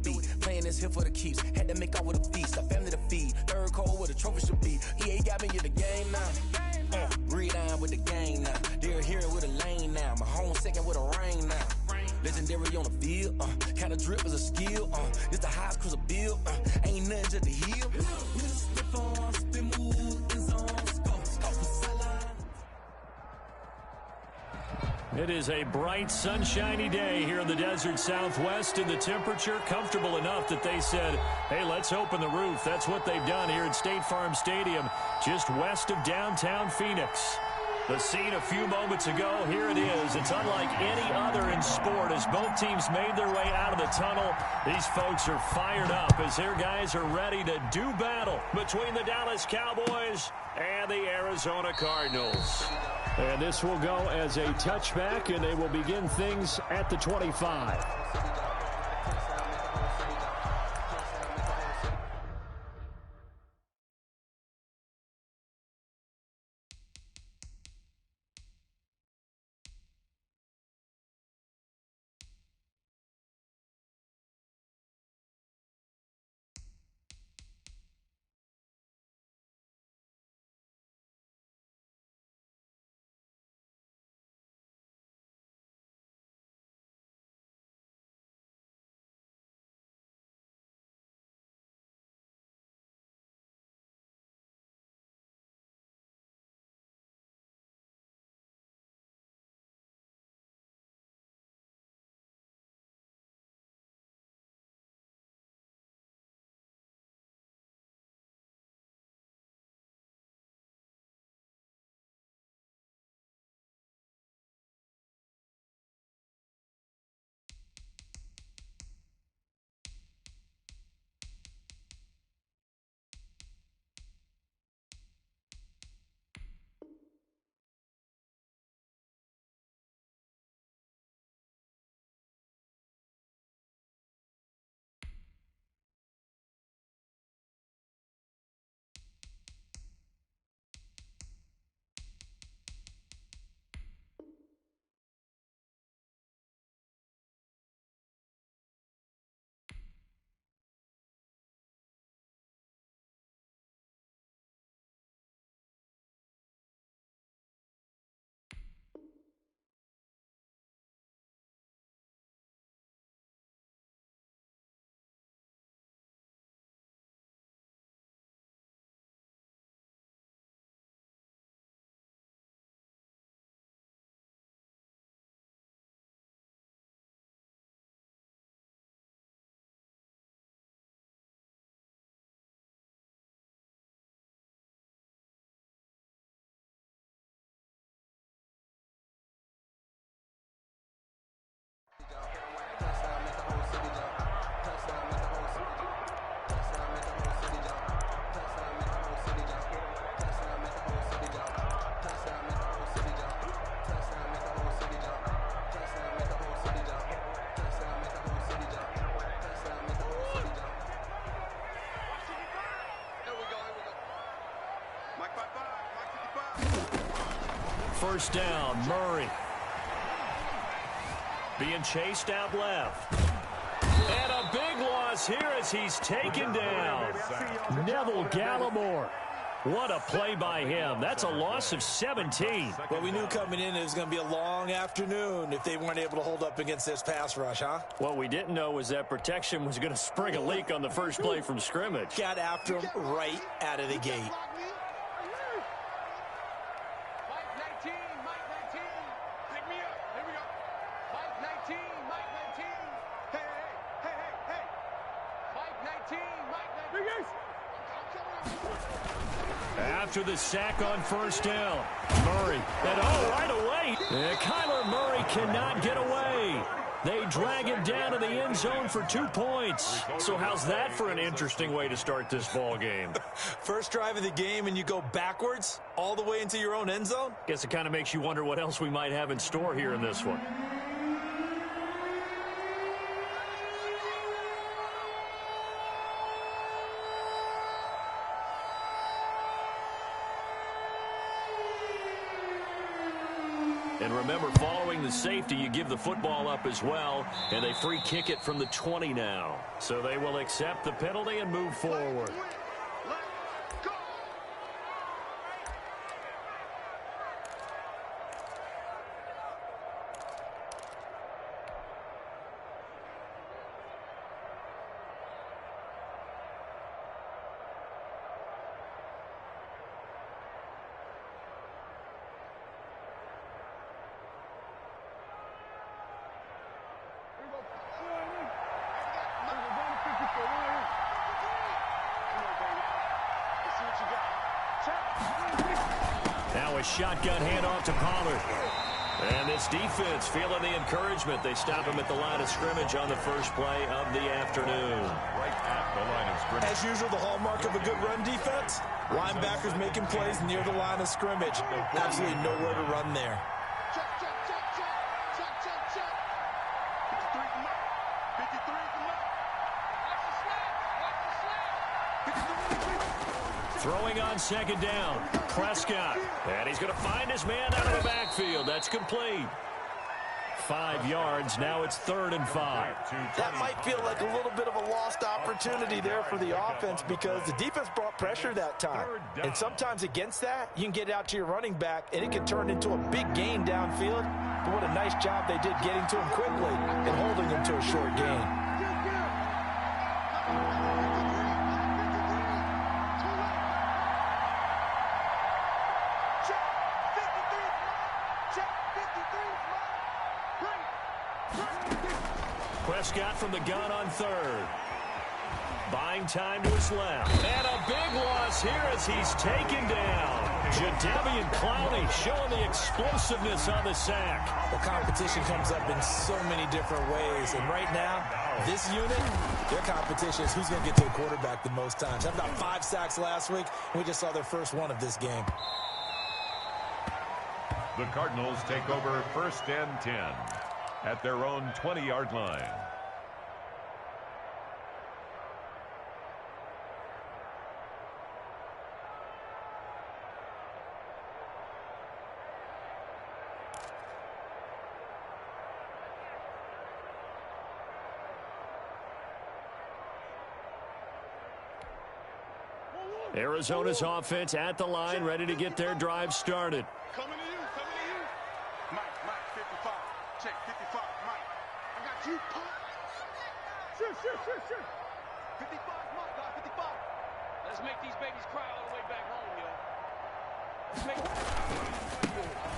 beat. Playing this here for the keeps. Had to make out with a feast. A family to feed. Third cold where the trophy should be. EA got me in the game now. Read on with the game now. They're here with a lane now. My home second with a rain now. Legendary on the field. Kinda drip is a skill. This the highest cruiser bill. Ain't nothing just the heel. It is a bright, sunshiny day here in the desert Southwest, and the temperature comfortable enough that they said, hey, let's open the roof. That's what they've done here at State Farm Stadium, just west of downtown Phoenix. The scene a few moments ago, here it is. It's unlike any other in sport as both teams made their way out of the tunnel. These folks are fired up as their guys are ready to do battle between the Dallas Cowboys and the Arizona Cardinals. And this will go as a touchback, and they will begin things at the 25. First down, Murray. Being chased out left. And a big loss here as he's taken down. Neville Gallimore. What a play by him. That's a loss of 17. Well, we knew coming in it was going to be a long afternoon if they weren't able to hold up against this pass rush, huh? What we didn't know was that protection was going to spring a leak on the first play from scrimmage. Got after him right out of the gate. After the sack on first down, Murray, and right away, Kyler Murray cannot get away. They drag him down to the end zone for 2 points. So how's that for an interesting way to start this ball game? First drive of the game and you go backwards all the way into your own end zone? Guess it kind of makes you wonder what else we might have in store here in this one. And remember, following the safety, you give the football up as well, and they free kick it from the 20 now. So they will accept the penalty and move forward. Now a shotgun handoff to Pollard. And this defense feeling the encouragement. They stop him at the line of scrimmage on the first play of the afternoon. Right at the line of scrimmage. As usual, the hallmark of a good run defense, linebackers making plays near the line of scrimmage. Absolutely nowhere to run there. Throwing on second down, Prescott. And he's going to find his man out of the backfield. That's complete. 5 yards. Now it's 3rd and 5. That might feel like a little bit of a lost opportunity there for the offense because the defense brought pressure that time. And sometimes against that, you can get out to your running back, and it can turn into a big gain downfield. But what a nice job they did getting to him quickly and holding him to a short gain. Prescott from the gun on 3rd. Buying time to his left. And a big loss here as he's taken down. Jadeveon Clowney showing the explosiveness on the sack. Well, competition comes up in so many different ways. And right now, this unit, their competition is who's going to get to the quarterback the most times. Had about 5 sacks last week, and we just saw their first one of this game. The Cardinals take over 1st and 10 at their own 20-yard line. Arizona's offense at the line, ready to get their drive started. Coming to you, coming to you. Mike, 55. Check, 55, Mike. I got you, Pop. Sure. 55, Mike, got 55. Let's make these babies cry all the way back home, yo.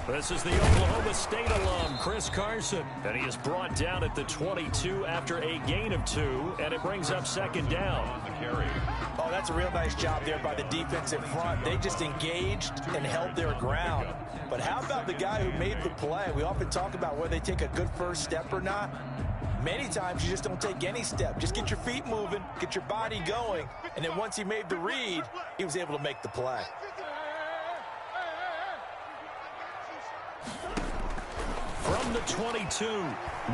This is the Oklahoma State alum, Chris Carson. And he is brought down at the 22 after a gain of 2, and it brings up 2nd down. On the carry. Oh, that's a real nice job there by the defensive front. They just engaged and held their ground. But how about the guy who made the play? We often talk about whether they take a good first step or not. Many times you just don't take any step. Just get your feet moving, get your body going, and then once he made the read, he was able to make the play. From the 22,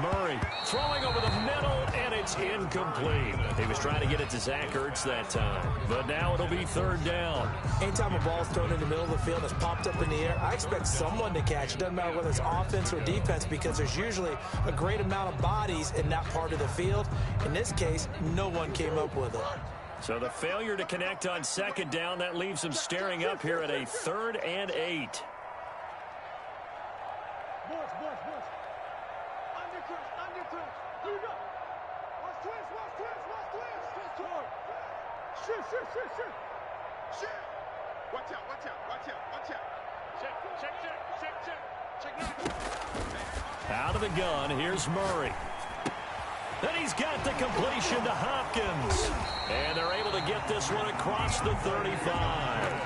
Murray throwing over the middle, and it's incomplete. He was trying to get it to Zach Ertz that time, but now it'll be 3rd down. Anytime a ball's thrown in the middle of the field and it's popped up in the air, I expect someone to catch it. Doesn't matter whether it's offense or defense because there's usually a great amount of bodies in that part of the field. In this case, no one came up with it. So the failure to connect on 2nd down, that leaves him staring up here at a 3rd and 8. Here we go. Watch twist. Shit. Watch out. Check. Out of the gun, here's Murray. Then he's got the completion to Hopkins. And they're able to get this one across the 35.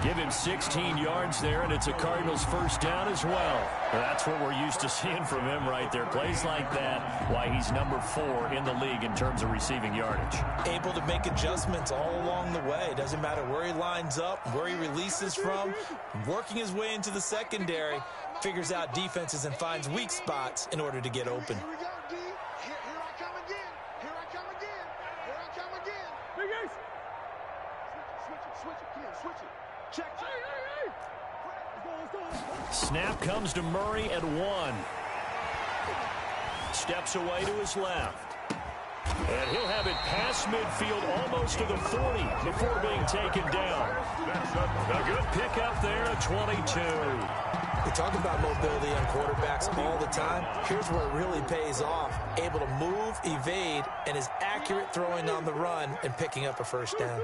Give him 16 yards there, and it's a Cardinals 1st down as well. That's what we're used to seeing from him right there. Plays like that, why he's number 4 in the league in terms of receiving yardage. Able to make adjustments all along the way. Doesn't matter where he lines up, where he releases from. Working his way into the secondary, figures out defenses and finds weak spots in order to get open. Here we go, D. Here I come again. Big Ace. Switch it. Switch it. Check. Hey. Snap comes to Murray at 1. Steps away to his left. And he'll have it past midfield almost to the 40 before being taken down. A good pickup there at 22. We talk about mobility on quarterbacks all the time. Here's where it really pays off. Able to move, evade, and is accurate throwing on the run and picking up a first down.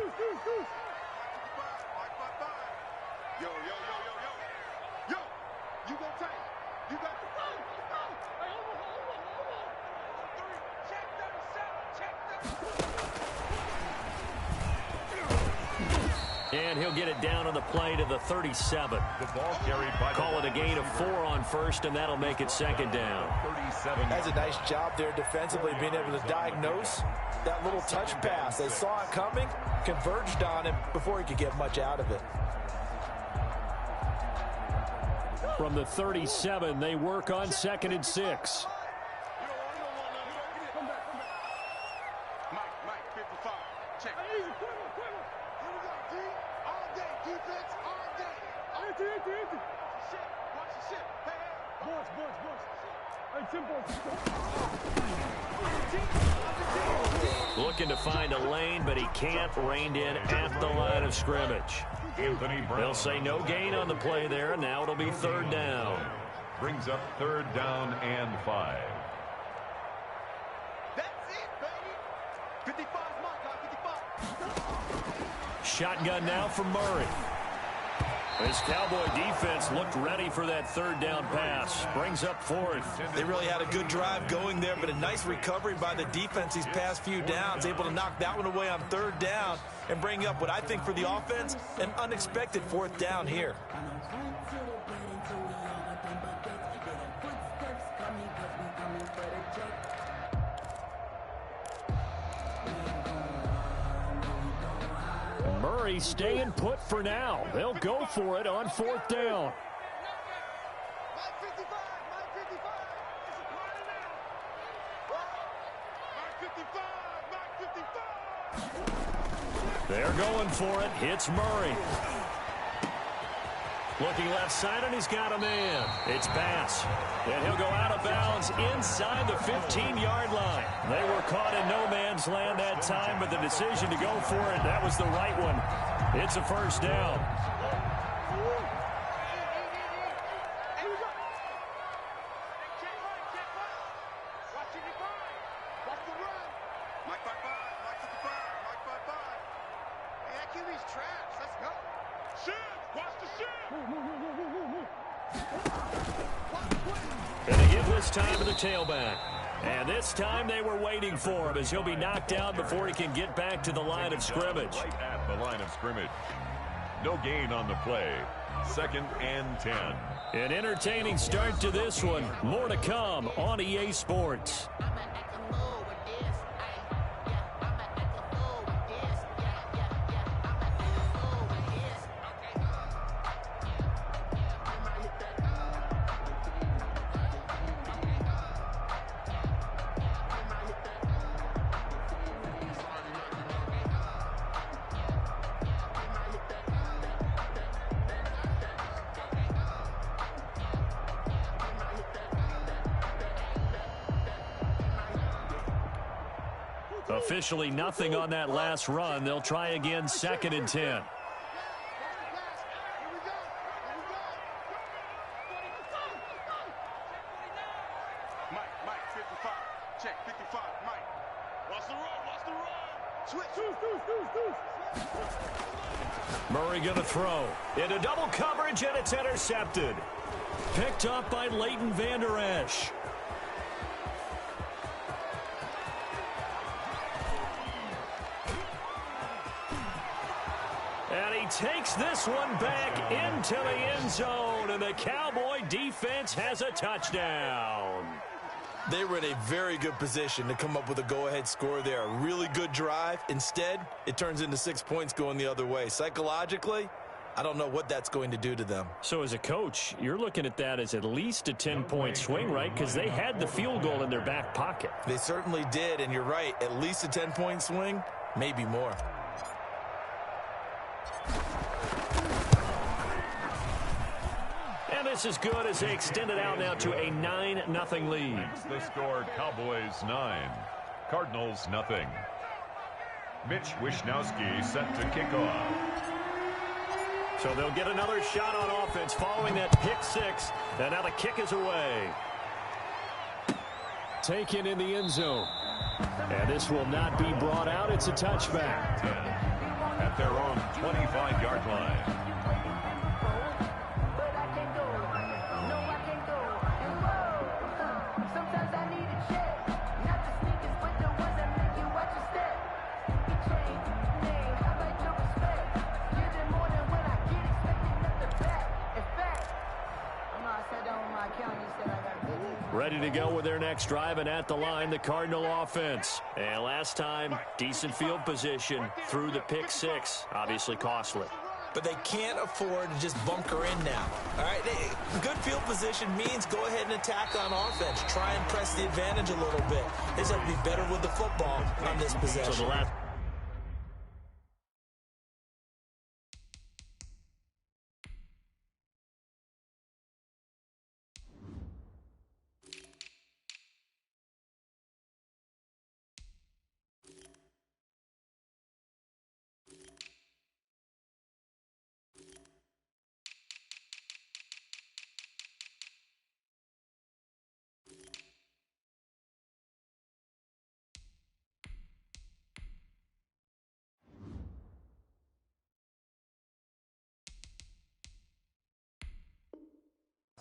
And he'll get it down on the play to the 37. The ball carried by Call it a gain of 4 on first, and that'll make it second down. 37. That's a nice job there defensively, being able to diagnose that little touch pass. They saw it coming, converged on him before he could get much out of it. From the 37, they work on 2nd and 6. Looking to find a lane, but he can't. Reined in at the line of scrimmage. They'll say no gain on the play there, and now it'll be 3rd down. Brings up 3rd down and 5. That's it, baby. 55, my God, 55. Shotgun now for Murray. This Cowboy defense looked ready for that 3rd down pass. Brings up 4th. They really had a good drive going there, but a nice recovery by the defense these past few downs. Able to knock that one away on 3rd down and bring up what I think for the offense, an unexpected 4th down here. Murray staying put for now. They'll go for it on 4th down. They're going for it. Hits Murray. Looking left side, and he's got a man. It's pass. And he'll go out of bounds inside the 15-yard line. They were caught in no man's land that time, but the decision to go for it, that was the right one. It's a 1st down. And they give this time to the tailback. And this time they were waiting for him as he'll be knocked down before he can get back to the line of scrimmage. Right at the line of scrimmage. No gain on the play. 2nd and 10. An entertaining start to this one. More to come on EA Sports. Officially nothing on that last run. They'll try again 2nd and 10. Mike, 55. Check, 55, Mike. Watch the run. Switch. Murray going to throw. Into double coverage, and it's intercepted. Picked up by Leighton Vander Esch. And he takes this one back into the end zone, and the Cowboy defense has a touchdown. They were in a very good position to come up with a go-ahead score there. A really good drive. Instead, it turns into 6 points going the other way. Psychologically, I don't know what that's going to do to them. So as a coach, you're looking at that as at least a 10-point swing, right? Because they had the field goal in their back pocket. They certainly did, and you're right. At least a 10-point swing, maybe more. this is good as they extend it out now to a 9-0 lead. The score, Cowboys 9, Cardinals 0. Mitch Wishnowsky set to kick off. So they'll get another shot on offense following that pick six. And now the kick is away. Taken in the end zone. And this will not be brought out. It's a touchback. 10 at their own 25-yard line. Ready to go with their next drive, and at the line, the Cardinal offense. And last time, decent field position through the pick six. Obviously costly. But they can't afford to just bunker in now. All right, good field position means go ahead and attack on offense. Try and press the advantage a little bit. They just have to be better with the football on this possession. So the last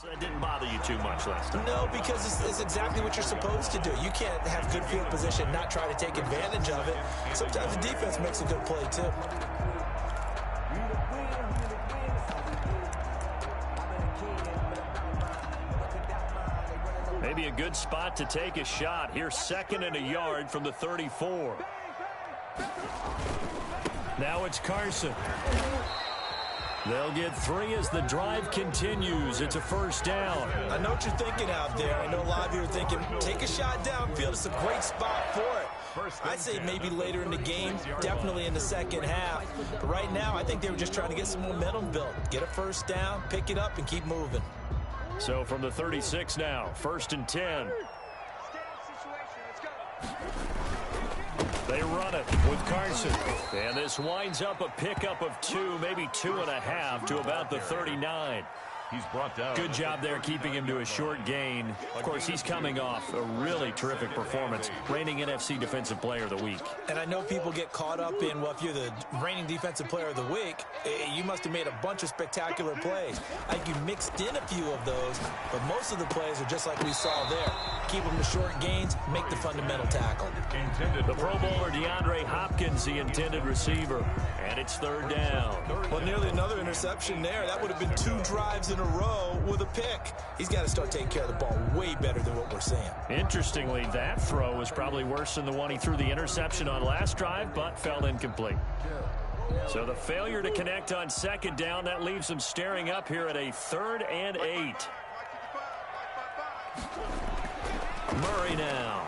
So that didn't bother you too much last time? No, because it's exactly what you're supposed to do. You can't have good field position, not try to take advantage of it. Sometimes the defense makes a good play, too. Maybe a good spot to take a shot. Here's 2nd and a yard from the 34. Now it's Carson. They'll get 3 as the drive continues. It's a first down. I know what you're thinking out there. I know a lot of you are thinking, take a shot downfield. It's a great spot for it. I'd say maybe later in the game, definitely in the second half. But right now, I think they were just trying to get some momentum built. Get a first down, pick it up, and keep moving. So from the 36 now, 1st and 10. They run it with Carson. And this winds up a pickup of 2, maybe 2.5 to about the 39. He's brought down. Good job there keeping him to a short gain. Of course, he's coming off a really terrific performance, reigning NFC Defensive Player of the Week. And I know people get caught up in, well, if you're the reigning Defensive Player of the Week, you must have made a bunch of spectacular plays. I think you mixed in a few of those, but most of the plays are just like we saw there. Keep them to short gains, make the fundamental tackle. The Pro Bowler DeAndre Hopkins, the intended receiver, and it's 3rd down. Well, nearly another interception there. That would have been 2 drives in a row with a pick. He's got to start taking care of the ball way better than what we're seeing. Interestingly, that throw was probably worse than the one he threw the interception on last drive, but fell incomplete. So the failure to connect on 2nd down, that leaves them staring up here at a 3rd and 8. Murray now.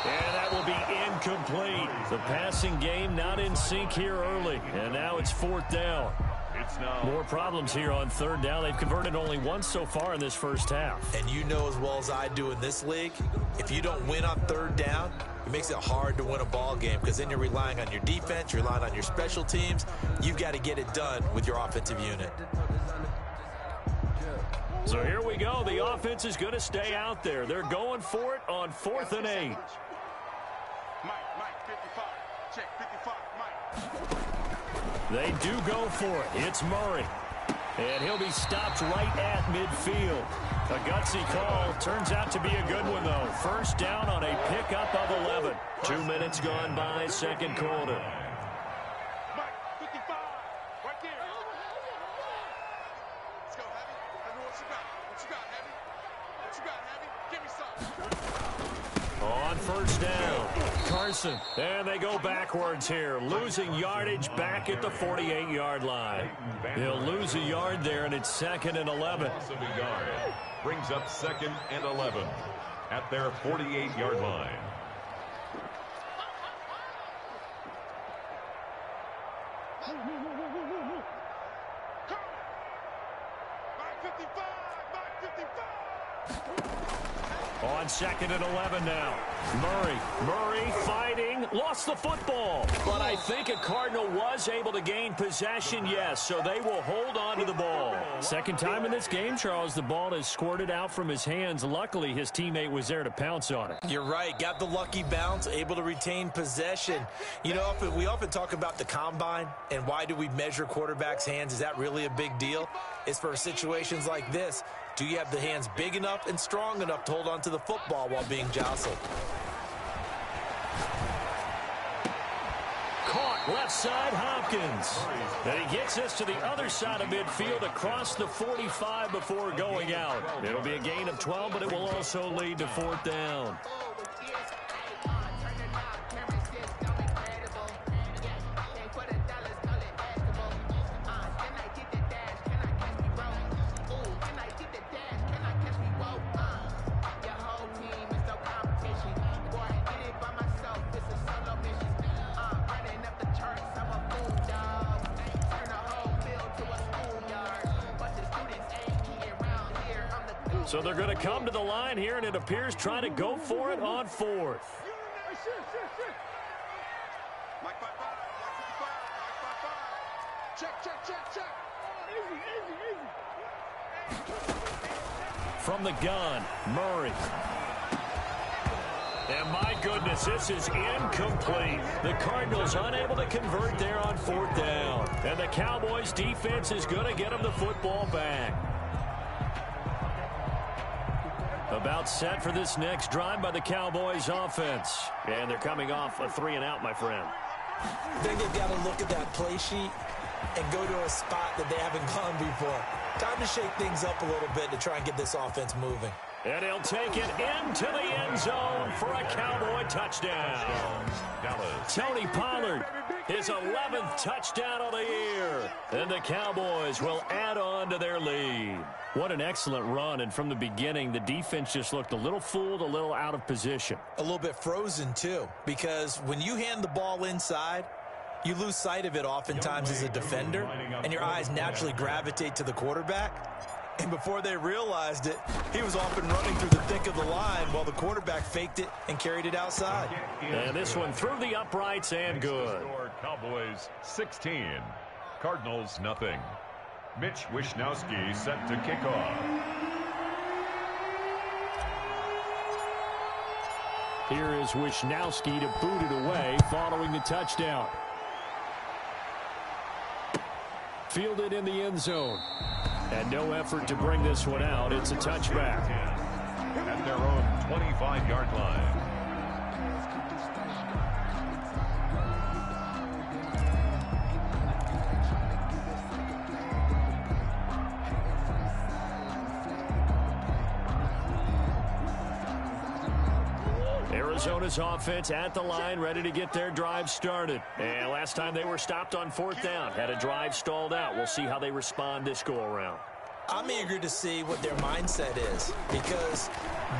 And that will be incomplete. The passing game not in sync here early. And now it's 4th down. More problems here on 3rd down. They've converted only once so far in this first half. And you know as well as I do in this league, if you don't win on 3rd down, it makes it hard to win a ball game because then you're relying on your defense, you're relying on your special teams. You've got to get it done with your offensive unit. So here we go. The offense is going to stay out there. They're going for it on 4th and 8. Mike, 55. Check, 55, Mike. They do go for it. It's Murray. And he'll be stopped right at midfield. A gutsy call. Turns out to be a good one, though. 1st down on a pickup of 11. 2 minutes gone by, 2nd quarter. Mike, 55. Right there. Let's go, Heavy. Heavy, what you got? What you got, Heavy? What you got, Heavy? Give me some. On 1st down, Carson. And they go backwards here, losing yardage back at the 48-yard line. He'll lose a yard there, and it's 2nd and 11. Brings up 2nd and 11 at their 48-yard line. on 2nd and 11 now. Murray fighting, lost the football. But I think a Cardinal was able to gain possession, yes, so they will hold on to the ball. Second time in this game, Charles, the ball has squirted out from his hands. Luckily, his teammate was there to pounce on it. You're right. Got the lucky bounce, able to retain possession. You know, we often talk about the combine and why do we measure quarterbacks' hands. Is that really a big deal? It's for situations like this. Do you have the hands big enough and strong enough to hold on to the football while being jostled? Caught left side, Hopkins. And he gets us to the other side of midfield across the 45 before going out. It'll be a gain of 12, but it will also lead to 4th down. So they're going to come to the line here, and it appears trying to go for it on 4th. From the gun, Murray. And my goodness, this is incomplete. The Cardinals unable to convert there on 4th down. And the Cowboys defense is going to get them the football back. About set for this next drive by the Cowboys offense. And they're coming off a 3-and-out, my friend. I think they've got to look at that play sheet and go to a spot that they haven't gone before. Time to shake things up a little bit to try and get this offense moving. And he'll take it into the end zone for a Cowboy touchdown. Tony Pollard, his 11th touchdown of the year. And the Cowboys will add on to their lead. What an excellent run. And from the beginning, the defense just looked a little fooled, a little out of position. A little bit frozen, too, because when you hand the ball inside, you lose sight of it oftentimes as a defender, and your eyes naturally gravitate to the quarterback. And before they realized it, he was off and running through the thick of the line while the quarterback faked it and carried it outside. And this one through the uprights and good. Cowboys 16, Cardinals nothing. Mitch Wishnowsky set to kick off. Here is Wishnowsky to boot it away following the touchdown. Fielded in the end zone. And no effort to bring this one out. It's a touchback. At their own 25-yard line. Arizona's offense at the line, ready to get their drive started. And last time they were stopped on 4th down, had a drive stalled out. We'll see how they respond this go-around. I'm eager to see what their mindset is, because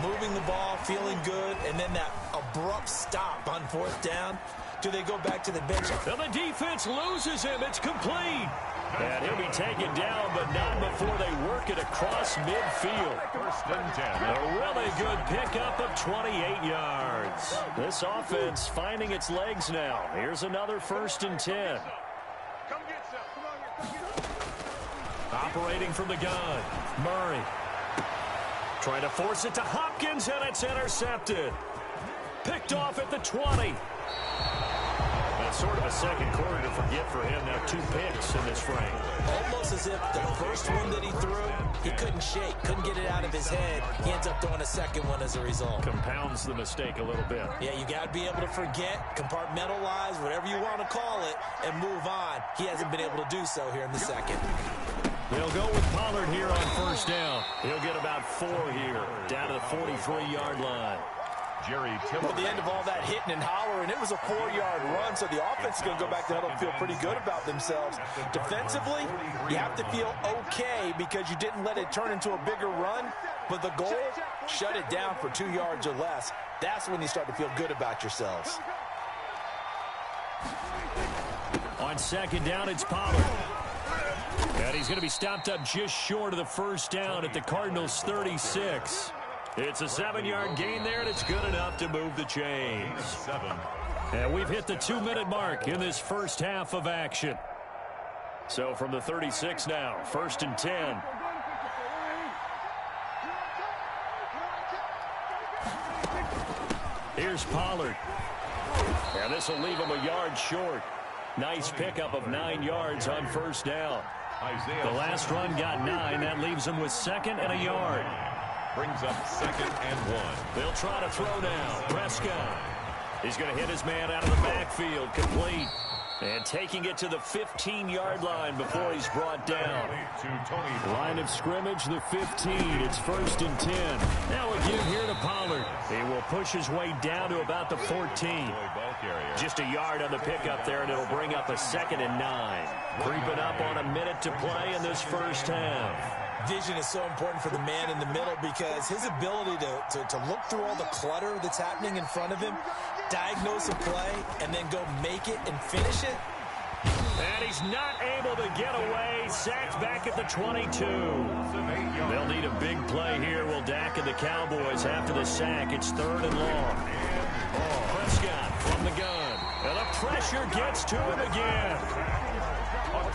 moving the ball, feeling good, and then that abrupt stop on 4th down, do they go back to the bench? And the defense loses him. It's complete. And he'll be taken down, but not before they work it across midfield. 1st and 10. A really good pickup of 28 yards. This offense finding its legs now. Here's another 1st and 10. Operating from the gun, Murray. Trying to force it to Hopkins, and it's intercepted. Picked off at the 20. That's sort of a second quarter to forget for him. Now 2 picks in this frame. Almost as if the first one that he threw, he couldn't shake, couldn't get it out of his head. He ends up throwing a second one as a result. Compounds the mistake a little bit. Yeah, you got to be able to forget, compartmentalize, whatever you want to call it, and move on. He hasn't been able to do so here in the second. They'll go with Pollard here on 1st down. He'll get about 4 here, down to the 43-yard line. Jerry Tiller. At the end of all that hitting and hollering, it was a 4-yard run, so the offense is going to go back to huddle and feel pretty good about themselves. Defensively, you have to feel okay because you didn't let it turn into a bigger run, but the goal, shut it down for 2 yards or less. That's when you start to feel good about yourselves. On 2nd down, it's Pollard. And he's going to be stopped up just short of the 1st down at the Cardinals' 36. It's a 7-yard gain there, and it's good enough to move the chains. And we've hit the 2-minute mark in this first half of action. So from the 36 now, 1st and 10. Here's Pollard. And this will leave him a yard short. Nice pickup of 9 yards on 1st down. The last run got 9. That leaves him with 2nd and a yard. Brings up 2nd and 1. They'll try to throw now. Prescott. He's going to hit his man out of the backfield. Complete. And taking it to the 15-yard line before he's brought down. Line of scrimmage, the 15. It's 1st and 10. Now a give here to Pollard. He will push his way down to about the 14. Just a yard on the pickup there, and it'll bring up a 2nd and 9. Creeping up on a minute to play in this first half. Vision is so important for the man in the middle because his ability to look through all the clutter that's happening in front of him, diagnose a play, and then go make it and finish it. And he's not able to get away. Sacked back at the 22. They'll need a big play here, will Dak and the Cowboys. After the sack, it's 3rd and long. Prescott from the gun. And the pressure gets to him again.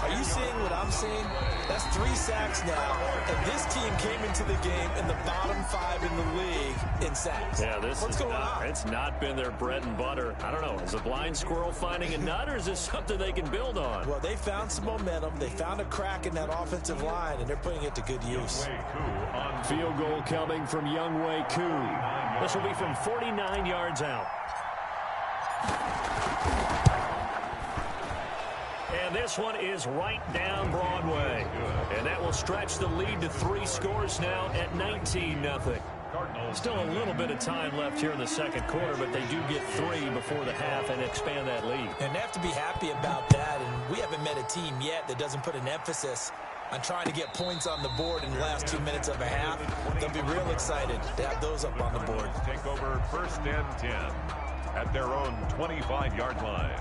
Are you seeing what I'm seeing? That's 3 sacks now, and this team came into the game in the bottom 5 in the league in sacks. Yeah, what's going on? It's not been their bread and butter. I don't know. Is a blind squirrel finding a nut, or is this something they can build on? Well, they found some momentum. They found a crack in that offensive line, and they're putting it to good use. Field goal coming from Younghoe Koo. This will be from 49 yards out. And this one is right down Broadway. And that will stretch the lead to 3 scores now at 19-0. Still a little bit of time left here in the second quarter, but they do get 3 before the half and expand that lead. And they have to be happy about that. And we haven't met a team yet that doesn't put an emphasis on trying to get points on the board in the last 2 minutes of a half. They'll be real excited to have those up on the board. Take over 1st and 10 at their own 25-yard line.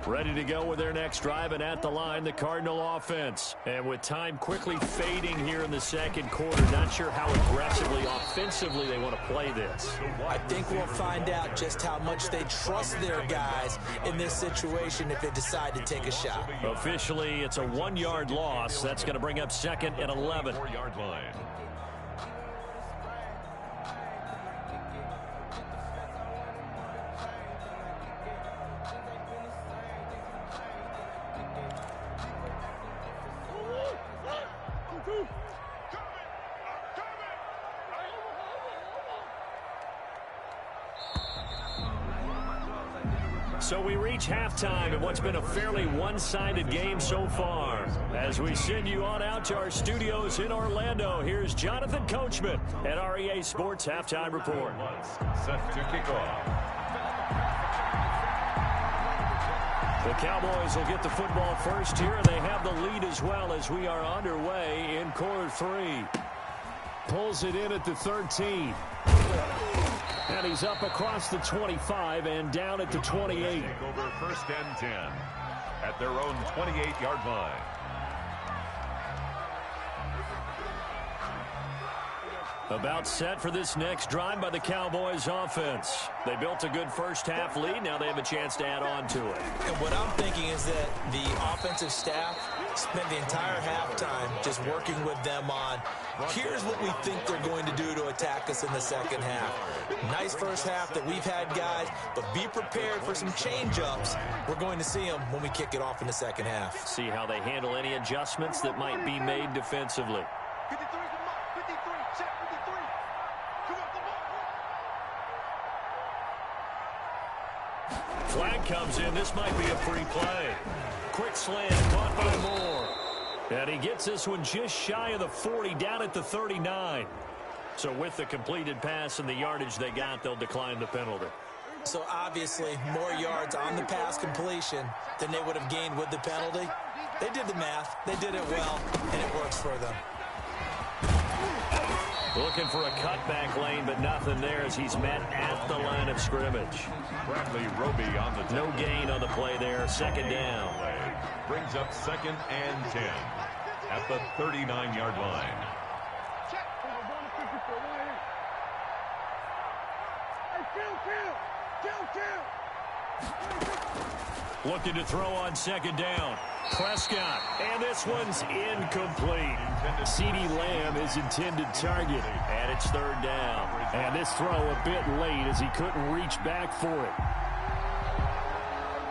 Ready to go with their next drive, and at the line, the Cardinal offense. And with time quickly fading here in the second quarter, not sure how aggressively, offensively they want to play this. I think we'll find out just how much they trust their guys in this situation if they decide to take a shot. Officially, it's a 1-yard loss. That's going to bring up 2nd and 11. 4-yard line. So we reach halftime in what's been a fairly one-sided game so far. As we send you on out to our studios in Orlando, here's Jonathan Coachman at REA Sports Halftime Report. Set to kick off. The Cowboys will get the football first here, and they have the lead as well as we are underway in quarter 3. Pulls it in at the 13. And he's up across the 25 and down at the 28. Take over 1st and 10 at their own 28-yard line. About set for this next drive by the Cowboys offense. They built a good first half lead. Now they have a chance to add on to it. And what I'm thinking is that the offensive staff spent the entire halftime just working with them on, here's what we think they're going to do to attack us in the second half. Nice first half that we've had, guys, but be prepared for some change-ups. We're going to see them when we kick it off in the second half. See how they handle any adjustments that might be made defensively. 53 is the mark. 53. Check 53. Come up the mark. Flag comes in. This might be a free play. Quick slant caught by Moore. And he gets this one just shy of the 40, down at the 39. So with the completed pass and the yardage they got, they'll decline the penalty. So obviously more yards on the pass completion than they would have gained with the penalty. They did the math. They did it well, and it works for them. Looking for a cutback lane, but nothing there as he's met at the line of scrimmage. Bradley Roby on the No gain on the play there. Second down. Brings up 2nd and 10 at the 39-yard line. Looking to throw on 2nd down. Prescott, and this one's incomplete. CeeDee Lamb is intended target, and it's 3rd down. And this throw a bit late as he couldn't reach back for it.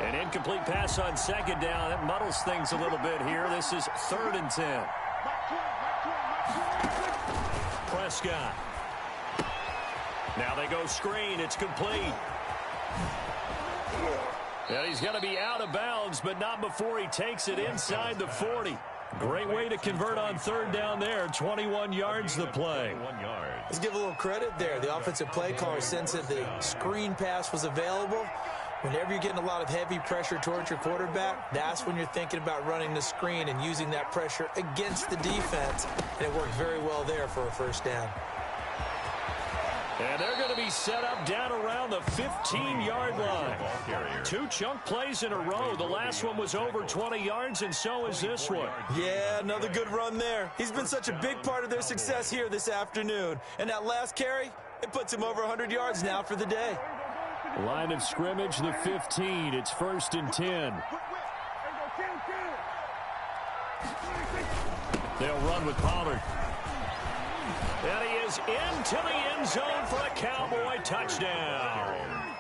An incomplete pass on 2nd down. That muddles things a little bit here. This is 3rd and 10. Prescott. Now they go screen. It's complete. And he's going to be out of bounds, but not before he takes it inside the 40. Great way to convert on 3rd down there. 21 yards the play. Let's give a little credit there. The offensive play caller sensed that the screen pass was available. Whenever you're getting a lot of heavy pressure towards your quarterback, that's when you're thinking about running the screen and using that pressure against the defense. And it worked very well there for a 1st down. And they're going to be set up down around the 15-yard line. 2 chunk plays in a row. The last one was over 20 yards, and so is this one. Yeah, another good run there. He's been such a big part of their success here this afternoon. And that last carry, it puts him over 100 yards now for the day. Line of scrimmage, the 15. It's 1st and 10. They'll run with Pollard. And he is into the end zone for a Cowboy touchdown.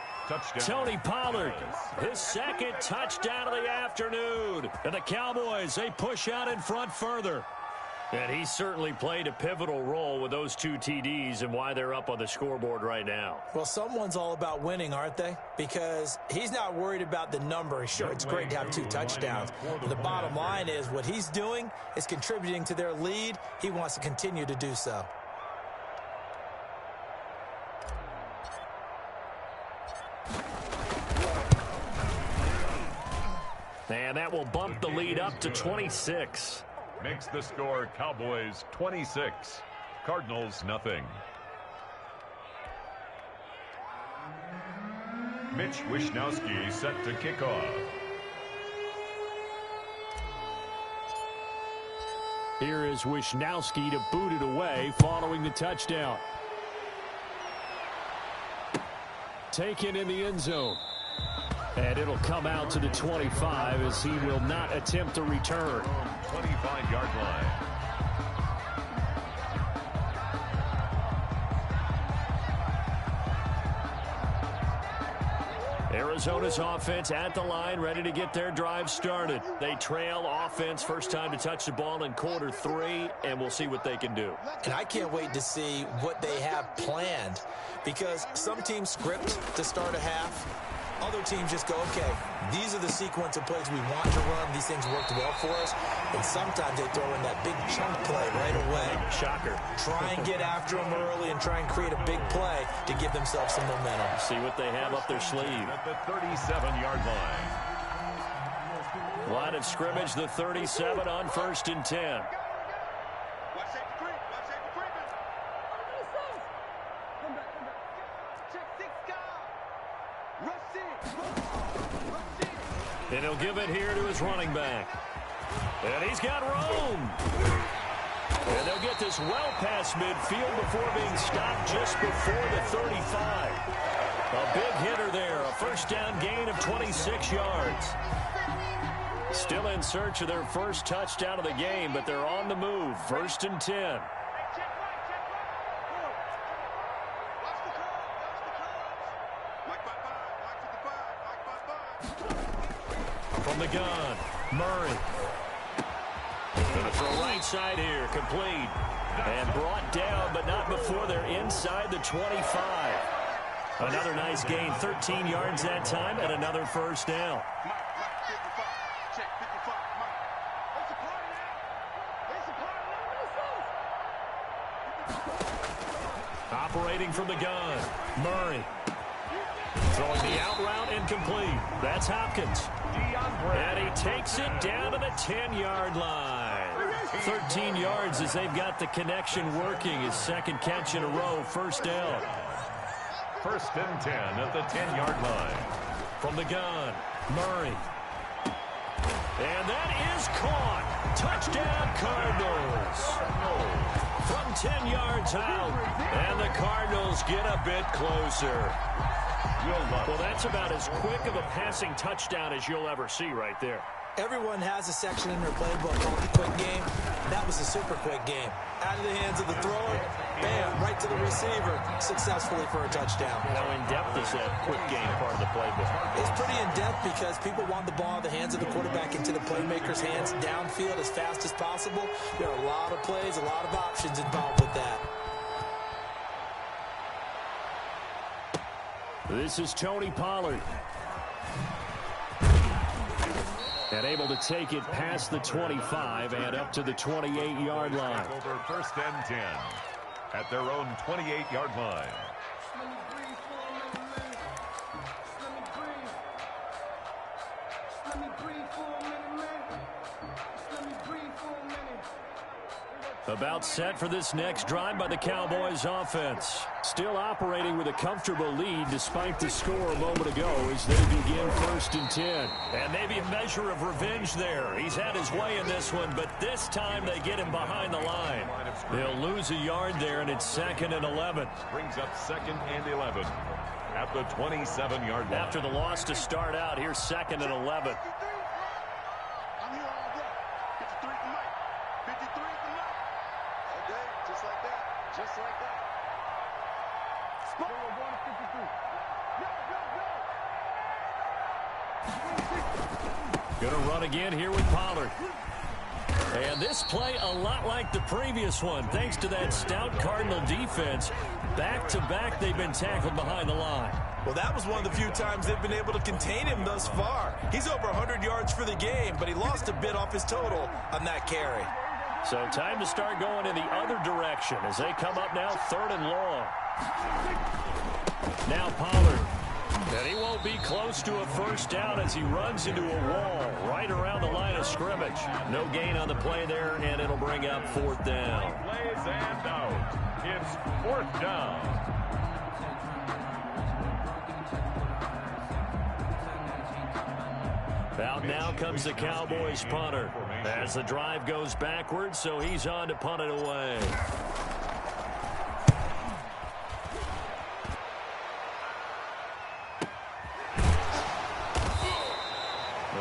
Tony Pollard, his 2nd touchdown of the afternoon. And the Cowboys, they push out in front further. And he certainly played a pivotal role with those 2 TDs and why they're up on the scoreboard right now. Well, someone's all about winning, aren't they? Because he's not worried about the number. Sure, it's great to have 2 touchdowns. But the bottom line is what he's doing is contributing to their lead. He wants to continue to do so. And that will bump the lead up to 26. Makes the score Cowboys 26, Cardinals nothing. Mitch Wishnowsky set to kick off. Here is Wishnowsky to boot it away following the touchdown. Taken in the end zone. And it'll come out to the 25 as he will not attempt a return. 25-yard line. Arizona's offense at the line, ready to get their drive started. They trail offense, first time to touch the ball in quarter 3, and we'll see what they can do. And I can't wait to see what they have planned, because some teams script to start a half. Other teams just go, okay, these are the sequence of plays we want to run. These things worked well for us. And sometimes they throw in that big chunk play right away. Shocker. Try and get after them early and try and create a big play to give themselves some momentum. See what they have up their sleeve. At the 37-yard line. Line of scrimmage, the 37 on 1st and 10. And he'll give it here to his running back. And he's got room. And they'll get this well past midfield before being stopped just before the 35. A big hitter there. A first down gain of 26 yards. Still in search of their first touchdown of the game, but they're on the move. 1st and 10. From the gun, Murray. Going to throw right side here, complete. And brought down, but not before they're inside the 25. Another nice gain, 13 yards that time, and another first down. Operating from the gun, Murray. Throwing the out route incomplete. That's Hopkins. And he takes it down to the 10-yard line. 13 yards as they've got the connection working. His second catch in a row, first down. 1st and 10 at the 10-yard line. From the gun, Murray. And that is caught. Touchdown, Cardinals. From 10 yards out, and the Cardinals get a bit closer. Well, that's about as quick of a passing touchdown as you'll ever see right there. Everyone has a section in their playbook called the quick game. That was a super quick game. Out of the hands of the thrower, bam, right to the receiver, successfully for a touchdown. How in-depth is that quick game part of the playbook? It's pretty in-depth because people want the ball in the hands of the quarterback into the playmaker's hands downfield as fast as possible. There are a lot of plays, a lot of options involved with that. This is Tony Pollard. And able to take it past the 25 and up to the 28-yard line. Over 1st and 10 at their own 28-yard line. About set for this next drive by the Cowboys offense. Still operating with a comfortable lead despite the score a moment ago as they begin 1st and 10. And maybe a measure of revenge there. He's had his way in this one, but this time they get him behind the line. They'll lose a yard there, and it's 2nd and 11. Brings up 2nd and 11 at the 27-yard line. After the loss to start out, here's 2nd and 11. I'm here all day. 53 tonight. 53 tonight. Okay, just like that. Just like that. Spot. We're going to 53. Gonna run again here with Pollard. And this play a lot like the previous one, thanks to that stout Cardinal defense. Back-to-back, they've been tackled behind the line. Well, that was one of the few times they've been able to contain him thus far. He's over 100 yards for the game, but he lost a bit off his total on that carry. So time to start going in the other direction as they come up now 3rd and long. Now Pollard. And he won't be close to a first down as he runs into a wall right around the line of scrimmage. No gain on the play there, and it'll bring up 4th down. Plays and out. It's 4th down. Out now comes the Cowboys punter as the drive goes backwards, so he's on to punt it away.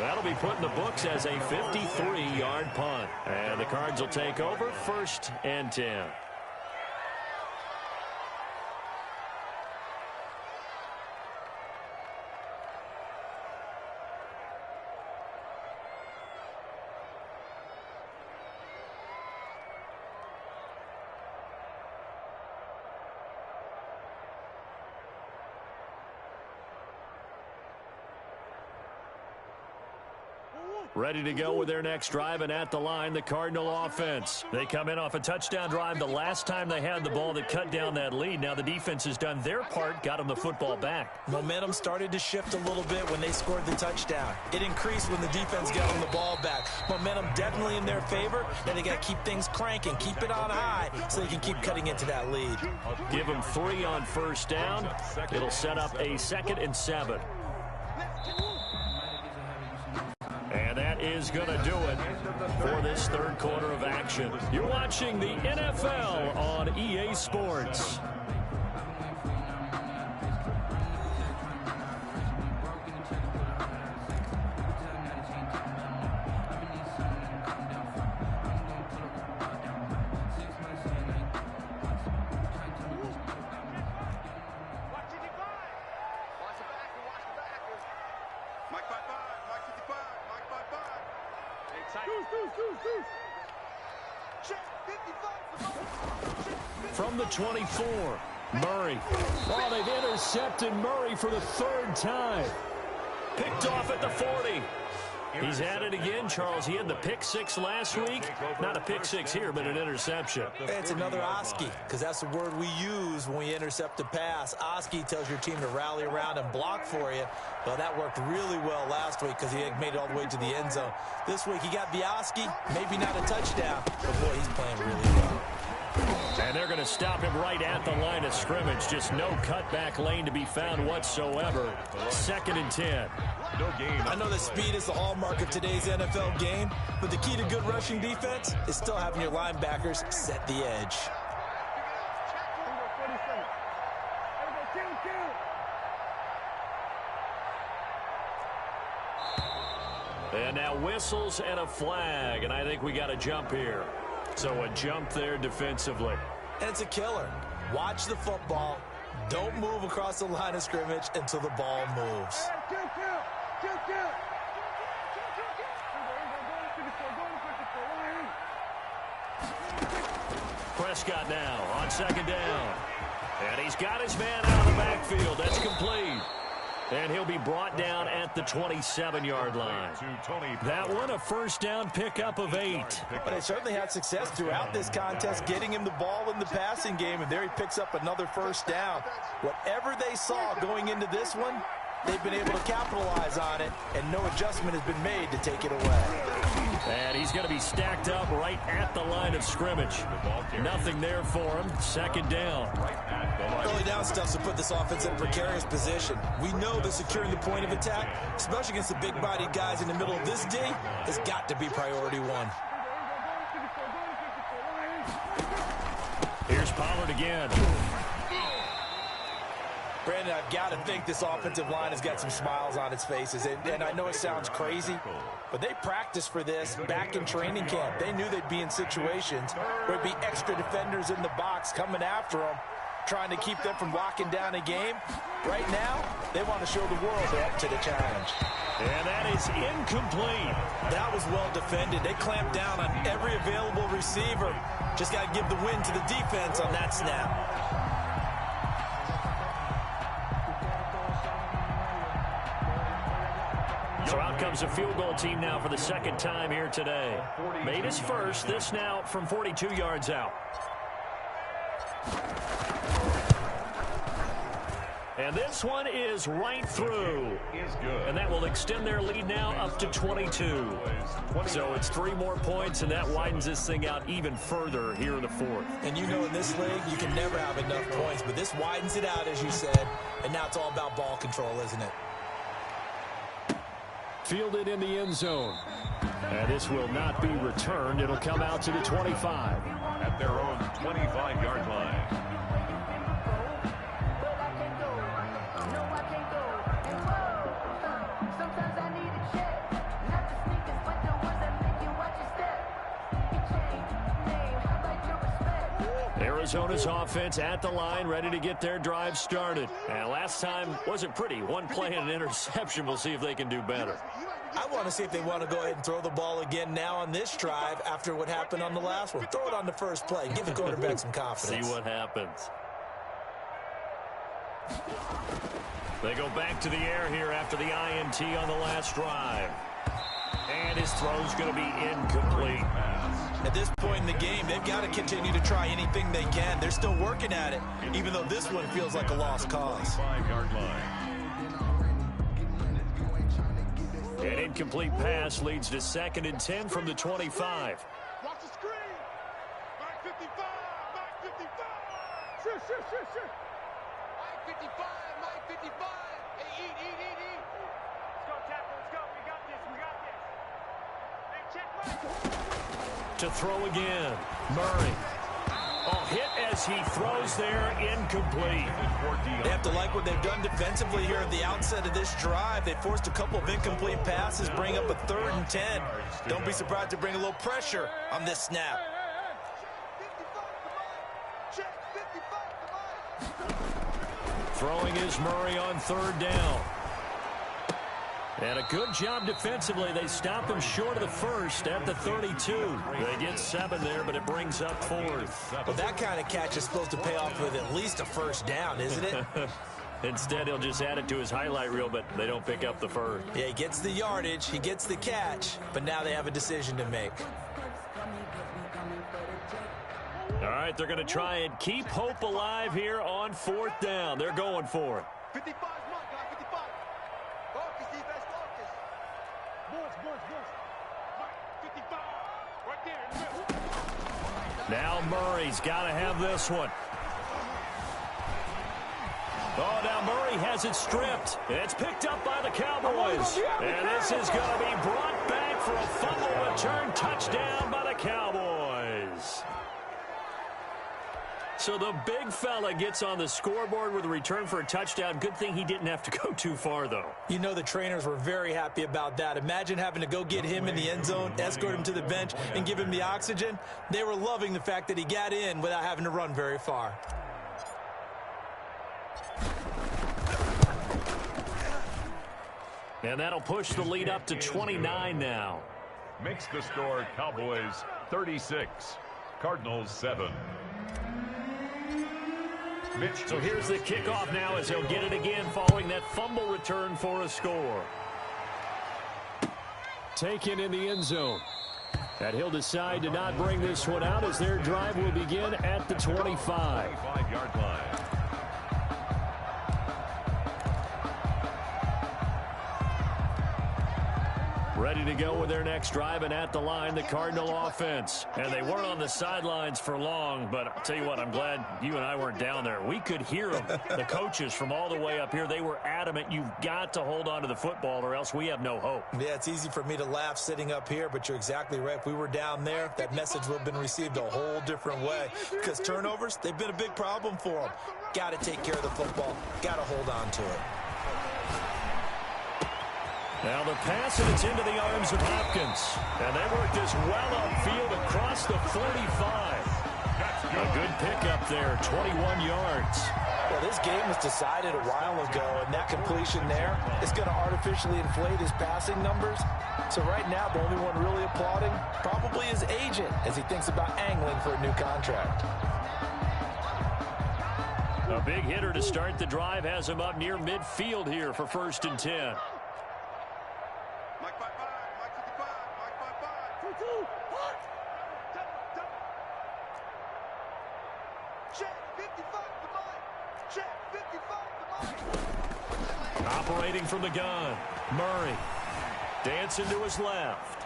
That'll be put in the books as a 53-yard punt. And the Cards will take over 1st and 10. Ready to go with their next drive, and at the line, the Cardinal offense. They come in off a touchdown drive the last time they had the ball that cut down that lead. Now the defense has done their part, got them the football back. Momentum started to shift a little bit when they scored the touchdown. It increased when the defense got them the ball back. Momentum definitely in their favor. Now they got to keep things cranking, keep it on high so they can keep cutting into that lead. Give them 3 on first down. It'll set up a 2nd and 7. And that is going to do it for this 3rd quarter of action. You're watching the NFL on EA Sports. From the 24, Murray. Oh, they've intercepted Murray for the 3rd time. Picked off at the 40. He's at it again, Charles. He had the pick six last week. Not a pick six here, but an interception. It's another Oski, because that's the word we use when we intercept a pass. Oski tells your team to rally around and block for you. Well, that worked really well last week because he had made it all the way to the end zone. This week he got the Oski, maybe not a touchdown, but boy, he's playing really well. And they're going to stop him right at the line of scrimmage. Just no cutback lane to be found whatsoever. 2nd and 10. No gain. I know that speed is the hallmark of today's NFL game, but the key to good rushing defense is still having your linebackers set the edge. And now whistles and a flag, and I think we got a jump here. So a jump there defensively. And it's a killer. Watch the football. Don't move across the line of scrimmage until the ball moves. Prescott now on 2nd down. And he's got his man out of the backfield. That's complete. And he'll be brought down at the 27-yard line. That one a first down pickup of 8. But they certainly had success throughout this contest, getting him the ball in the passing game, and there he picks up another first down. Whatever they saw going into this one, they've been able to capitalize on it, and no adjustment has been made to take it away. And he's going to be stacked up right at the line of scrimmage. Nothing there for him. 2nd down. Early down stuff to put this offense in a precarious position. We know that securing the point of attack, especially against the big-bodied guys in the middle of this D, has got to be priority one. Here's Pollard again. Brandon, I've got to think this offensive line has got some smiles on its faces. And I know it sounds crazy, but they practiced for this back in training camp. They knew they'd be in situations where there'd be extra defenders in the box coming after them, trying to keep them from locking down a game. Right now, they want to show the world they're up to the challenge. And that is incomplete. That was well defended. They clamped down on every available receiver. Just got to give the win to the defense on that snap. So out comes a field goal team now for the 2nd time here today. Made his first. This now from 42 yards out. And this one is right through. And that will extend their lead now up to 22. So it's 3 more points, and that widens this thing out even further here in the 4th. And you know in this league, you can never have enough points, but this widens it out, as you said, and now it's all about ball control, isn't it? Fielded in the end zone. And this will not be returned. It'll come out to the 25. At their own 25-yard line. Arizona's offense at the line, ready to get their drive started. And last time wasn't pretty. One play and an interception. We'll see if they can do better. I want to see if they want to go ahead and throw the ball again now on this drive after what happened on the last one. Throw it on the first play. Give the quarterback some confidence. See what happens. They go back to the air here after the INT on the last drive. And his throw's going to be incomplete. At this point in the game, they've got to continue to try anything they can. They're still working at it, even though this one feels like a lost cause. 5-yard line. An incomplete pass leads to 2nd and 10 from the 25. Watch the screen. Mike 55. Mike 55. Shit. Mike 55. Mike 55. Hey, eat. Let's go, Tackle. Let's go. We got this. Hey, check Mike. To throw again. Murray. Oh, hit as he throws there, incomplete. They have to like what they've done defensively here at the outset of this drive. They forced a couple of incomplete passes, bring up a 3rd and 10. Don't be surprised to bring a little pressure on this snap. Throwing is Murray on 3rd down. And a good job defensively. They stop him short of the first at the 32. They get 7 there, but it brings up 4th. But that kind of catch is supposed to pay off with at least a first down, isn't it? Instead, he'll just add it to his highlight reel, but they don't pick up the first. Yeah, he gets the yardage, he gets the catch, but now they have a decision to make. All right, they're going to try and keep hope alive here on 4th down. They're going for it. 55 mark, guys, 55. Focus, defense, focus. Boys. Mike, 55. Right there in the middle. Now Murray's got to have this one. Oh, now Murray has it stripped. It's picked up by the Cowboys. And this is going to be brought back for a fumble return touchdown by the Cowboys. So the big fella gets on the scoreboard with a return for a touchdown. Good thing he didn't have to go too far, though. You know the trainers were very happy about that. Imagine having to go get him in the end zone, escort him to the bench, and give him the oxygen. They were loving the fact that he got in without having to run very far. And that'll push the lead up to 29 now. Makes the score Cowboys 36, Cardinals 7. So here's the kickoff now as he'll get it again following that fumble return for a score. Taken in the end zone. And he'll decide to not bring this one out as their drive will begin at the 25. 25-yard line. Ready to go with their next drive, and at the line, the Cardinal offense. And they weren't on the sidelines for long, but I'll tell you what, I'm glad you and I weren't down there. We could hear them, the coaches from all the way up here. They were adamant, you've got to hold on to the football or else we have no hope. Yeah, it's easy for me to laugh sitting up here, but you're exactly right. If we were down there, that message would have been received a whole different way. Because turnovers, they've been a big problem for them. Got to take care of the football. Got to hold on to it. Now the pass, and it's into the arms of Hopkins. And they work this well upfield across the 45. A good pickup there, 21 yards. Well, this game was decided a while ago, and that completion there is going to artificially inflate his passing numbers. So right now, the only one really applauding probably his agent as he thinks about angling for a new contract. A big hitter to start the drive has him up near midfield here for 1st and 10. Mike 55, Mike 55, Mike 55. 2-2, hard. Check 55 to Mike. Check 55 to Mike. Operating from the gun, Murray. Dancing to his left.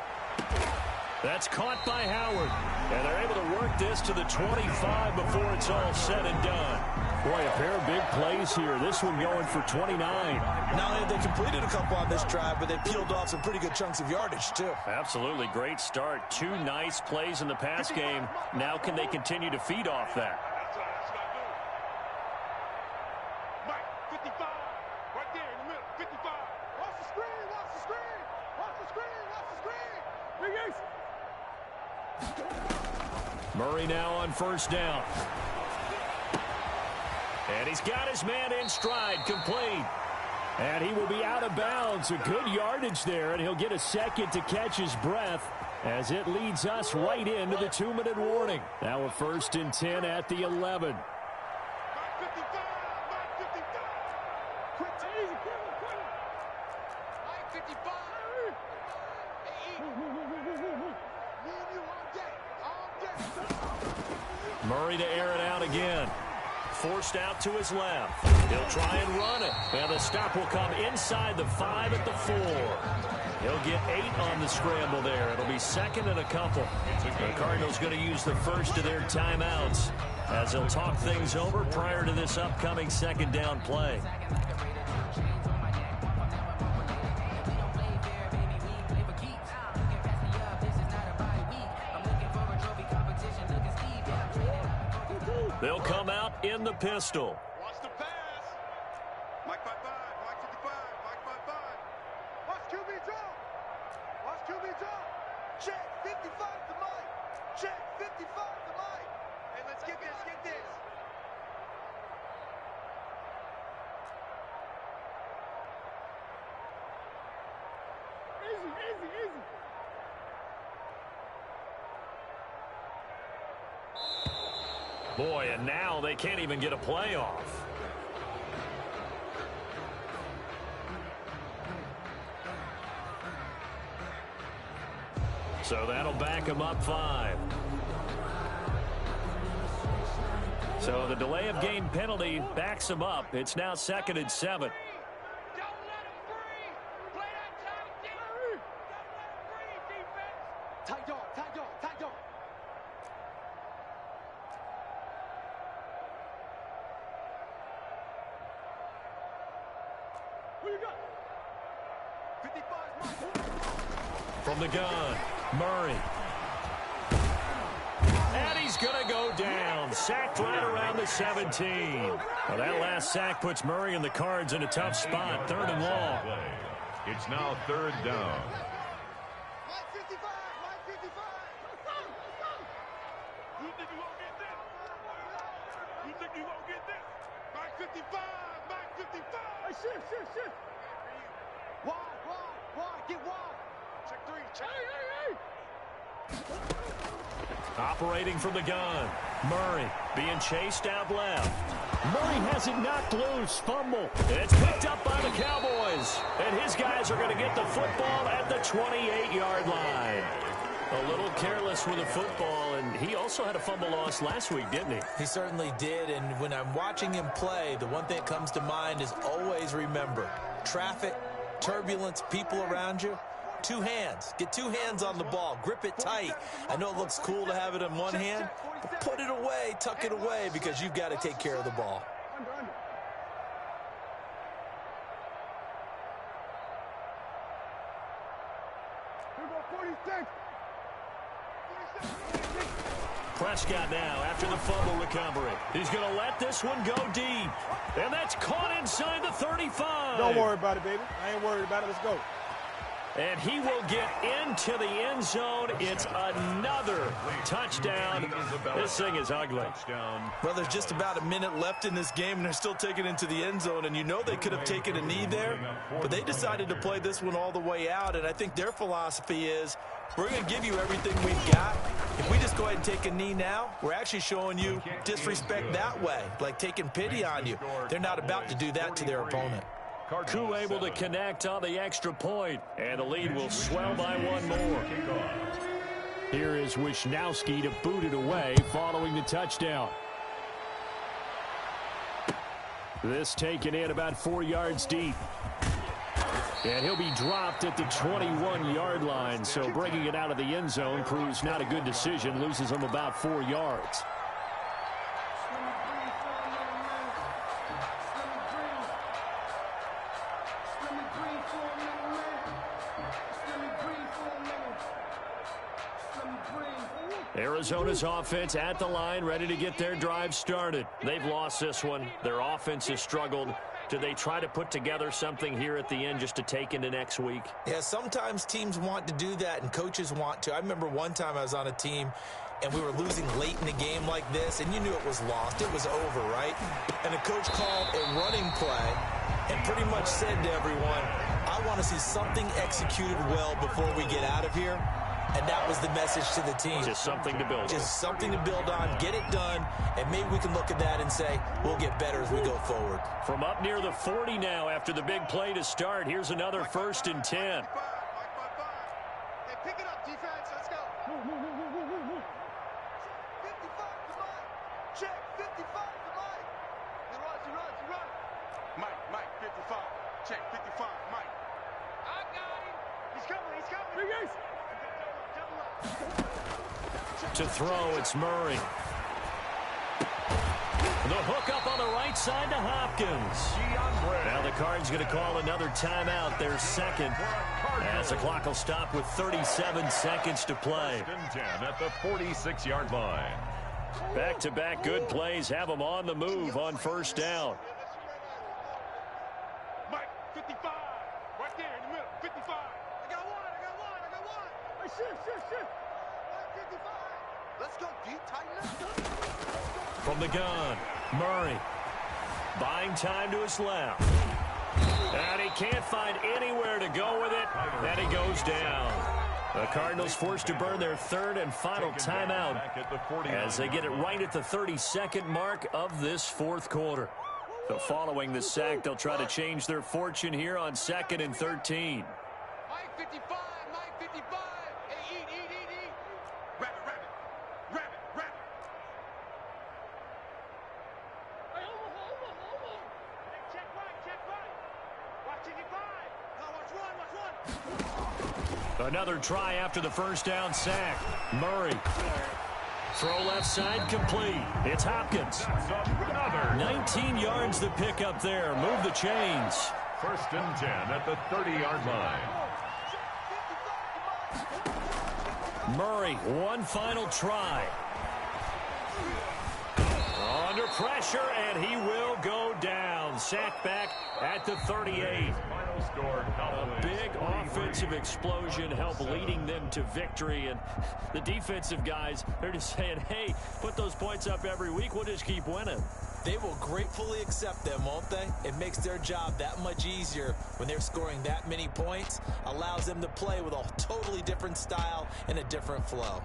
That's caught by Howard. And they're able to work this to the 25 before it's all said and done. Boy, a pair of big plays here. This one going for 29. Not only have they completed a couple on this drive, but they peeled off some pretty good chunks of yardage, too. Absolutely. Great start. 2 nice plays in the pass game. Now can they continue to feed off that? That's what I do. Mike 55, right there in the middle. 55. Watch the screen, watch the screen. Watch the screen, watch the screen. Big Ace. Murray now on 1st down. And he's got his man in stride, complete. And he will be out of bounds. A good yardage there, and he'll get a second to catch his breath as it leads us right into the 2-minute warning. Now a 1st and 10 at the 11. Mike 55, Mike 55. Quick, easy, quick. Mike 55. Hey, me and you all day. Murray to air it out again. Forced out to his left. He'll try and run it. And the stop will come inside the 5 at the 4. He'll get 8 on the scramble there. It'll be 2nd and a couple. The Cardinals going to use the first of their timeouts as they'll talk things over prior to this upcoming 2nd down play. They'll come out in the pistol. Watch the pass. Mike 55, Mike 55, Mike 55. Watch QB draw. Watch QB draw. Check 55 to Mike. Check 55 to Mike. Hey, let's get this, get this. Easy, easy, easy. Boy, and now they can't even get a play off. So that'll back him up 5. So the delay of game penalty backs him up. It's now 2nd and 7. Tight dog, tight dog, tight dog. Who you got? 55 From the gun, Murray. And he's going to go down. Sacked right around the 17. Well, that last sack puts Murray and the Cards in a tough spot. 3rd and long. It's now 3rd down. Mike 55, Mike 55. You think you won't get this? You think you won't get this? Mike 55, Mike 55. Hey, shift. Wide, get wide. Check 3, check. Hey. Operating from the gun, Murray being chased out left. Murray has it knocked loose, fumble. It's picked up by the Cowboys. And his guys are going to get the football at the 28-yard line. A little careless with the football, and he also had a fumble loss last week, didn't he? He certainly did, and when I'm watching him play, the one thing that comes to mind is always remember, traffic, turbulence, people around you. 2 hands. Get 2 hands on the ball. Grip it tight. I know it looks cool to have it in one hand, but put it away, tuck it away, because you've got to take care of the ball. Prescott now after the fumble recovery. He's going to let this one go deep. And that's caught inside the 35. Don't worry about it, baby. I ain't worried about it. Let's go. And he will get into the end zone. It's another touchdown. This thing is ugly. Well, there's just about a minute left in this game, and they're still taking it into the end zone. And you know they could have taken a knee there, but they decided to play this one all the way out. And I think their philosophy is, we're going to give you everything we've got. If we just go ahead and take a knee now, we're actually showing you disrespect that way, like taking pity on you. They're not about to do that to their opponent. Koo able to connect on the extra point, and the lead will swell by 1 more. Here is Wisnowski to boot it away following the touchdown. This taken in about 4 yards deep. And he'll be dropped at the 21-yard line, so bringing it out of the end zone proves not a good decision, loses him about 4 yards. Arizona's offense at the line, ready to get their drive started. They've lost this one. Their offense has struggled. Do they try to put together something here at the end just to take into next week? Yeah, sometimes teams want to do that and coaches want to. I remember one time I was on a team and we were losing late in the game like this, and you knew it was lost. It was over, right? And the coach called a running play and pretty much said to everyone, I want to see something executed well before we get out of here. And that was the message to the team. Just something to build on. Just something to build on, get it done, and maybe we can look at that and say, we'll get better as we go forward. From up near the 40 now after the big play to start, here's another 1st and 10. Hey, pick it up, defense. Let's go. 55 to Mike. Check, 55 to Mike. He runs. Mike, 55. Check, 55, Mike. I got him. He's coming. Big Ace. To throw, it's Murray. The hook up on the right side to Hopkins. Now the Cards going to call another timeout, their second, as the clock will stop with 37 seconds to play. 10 at the 46-yard line. Back-to-back good plays have them on the move on 1st down. Mike, 55. Right there in the middle, 55. I got one. Hey, shift. Mike, 55. Let's go deep, tighten up. From the gun, Murray. Buying time to his left. And he can't find anywhere to go with it. And he goes down. The Cardinals forced to burn their 3rd and final timeout as they get it right at the 32nd mark of this 4th quarter. So following the sack, they'll try to change their fortune here on 2nd and 13. Mike 55. Hey, eat. Another try after the first down sack. Murray. Throw left side complete. It's Hopkins. 19 yards to pick up there. Move the chains. 1st and 10 at the 30-yard line. Murray, one final try. Under pressure, and he will go down. Sacked back at the 38. A big offensive explosion helped leading them to victory. And the defensive guys, they're just saying, hey, put those points up every week. We'll just keep winning. They will gratefully accept them, won't they? It makes their job that much easier when they're scoring that many points. Allows them to play with a totally different style and a different flow.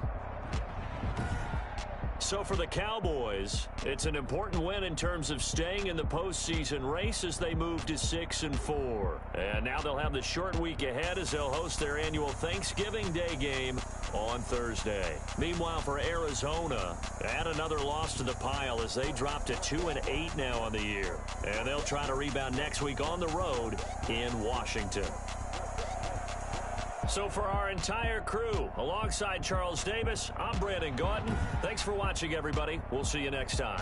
So for the Cowboys, it's an important win in terms of staying in the postseason race as they move to 6-4. And now they'll have the short week ahead as they'll host their annual Thanksgiving Day game on Thursday. Meanwhile, for Arizona, add another loss to the pile as they drop to 2-8 now on the year. And they'll try to rebound next week on the road in Washington. So for our entire crew, alongside Charles Davis, I'm Brandon Gaughton. Thanks for watching, everybody. We'll see you next time.